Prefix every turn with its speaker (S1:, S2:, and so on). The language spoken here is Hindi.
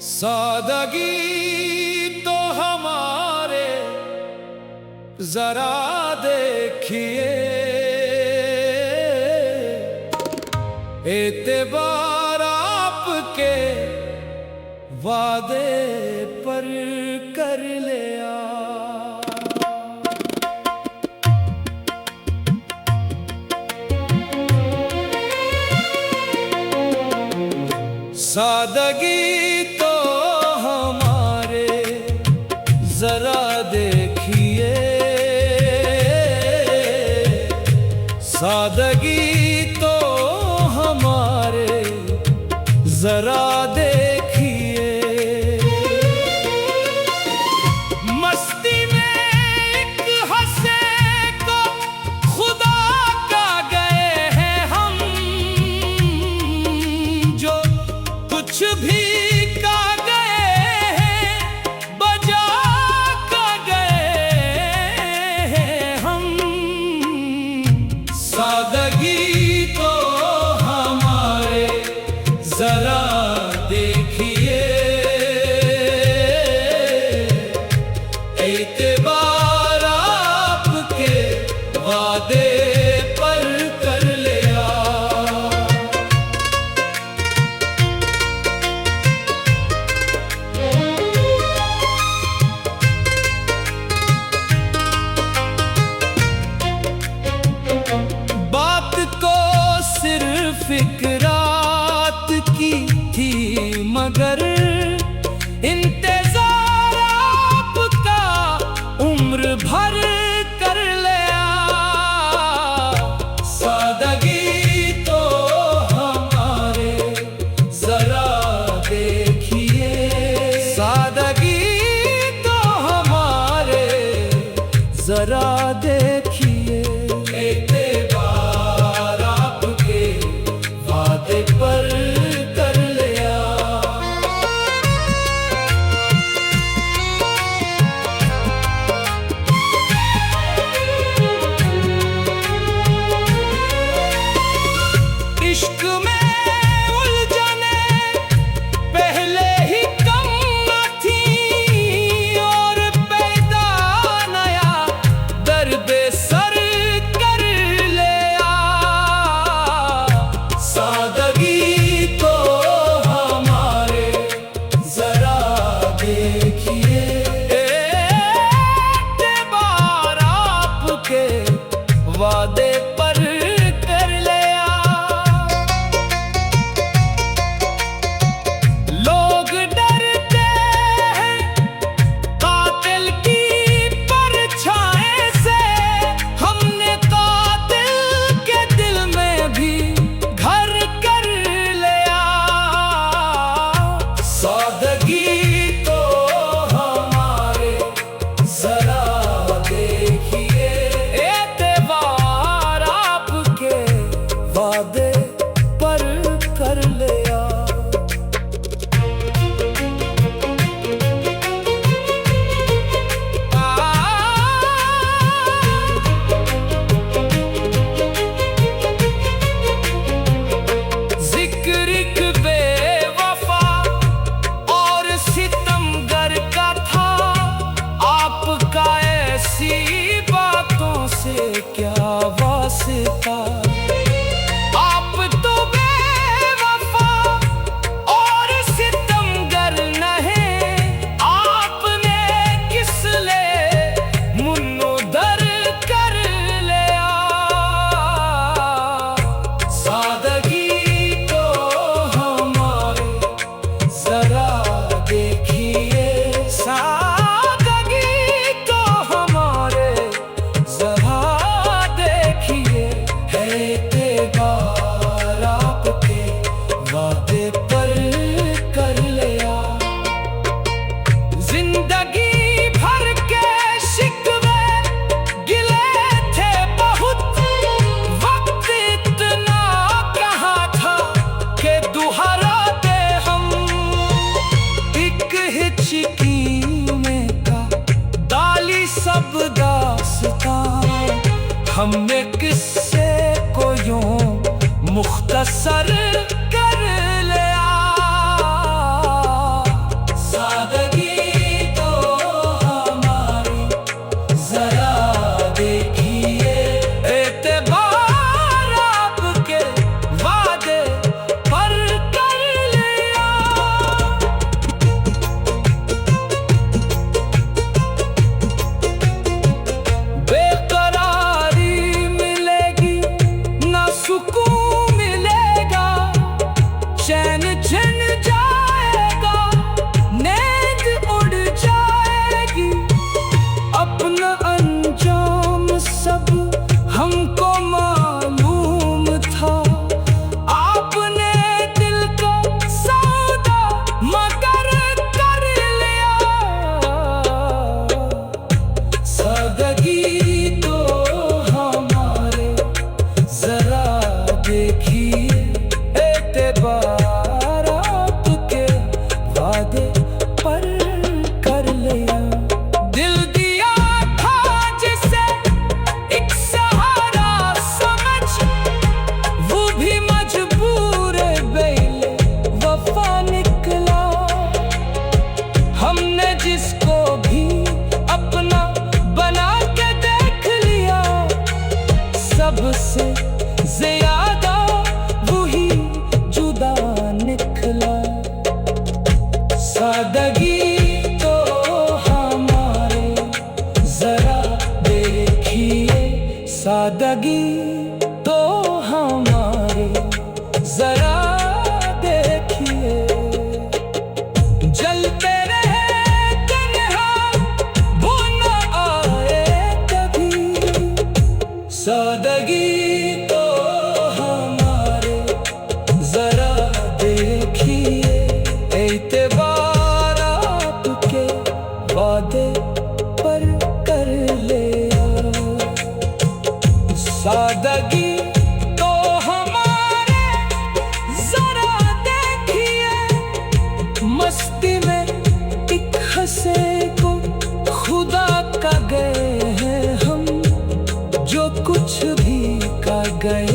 S1: सादगी तो हमारे जरा देखिए, एतबार आपके वादे पर कर लिया। सादगी तो हमारे जरा देखिए, सादगी तो हमारे जरा देखिए। मस्ती में एक हंसे को खुदा का गए हैं हम, जो कुछ भी का गए हैं बजा का गए हैं हम। सादगी तो हमारे जरा देखिए, एतबार आपके वादे पर कर लिया। बात को सिर्फ एक रात की थी, मगर इंतजार आपका उम्र भर कर लिया। सादगी तो हमारे जरा देखिए, सादगी तो हमारे जरा देखिए। एतबार आपके वादे पर कर लिया। इश्क में उलझने पहले ही कम न थी, और पैदा नया दर्द सर कर लिया। सादगी तो हमारे जरा देखिए, एतबार आपके वादे पर कर लिया। लोग डरते हैं कातिल की परछाई से, हमने कातिल के दिल में भी घर कर लिया। सादगी तो हमने किस्से को यूं मुख्तसर कर लिया। सादगी तो हमारी जरा देखिए, एतबार आपके वादे पर कर लिया। बेकरारी मिलेगी ना सुकून मिलेगा, चैन छिन जाएगा, नींद उड़ जाएगी। अपना अंजाम सब हमको मालूम था, आपने दिल का सौदा मगर कर लिया। सादगी तो हमारे जरा देखिए, एतबार आपके वादे पर कर लिया। दिल दिया था जिसे एक सहारा समझ, वो भी मजबूर बेले वफा निकला। हमने जिसको भी अपना बना के देख लिया, सबसे ज्यादा वही जुदा निकला। सादगी तो हमारे जरा देखिए, सादगी तो हमारे जरा देखिए। जलते रहे तन्हा वो न आए कभी, सादगी तो हमारे जरा देखिए, एतबार आपके वादे पर कर लिया। सादगी तो हमारे जरा देखिए, मस्ती में एक हंसे को खुदा का गए हैं हम, जो कुछ भी का गए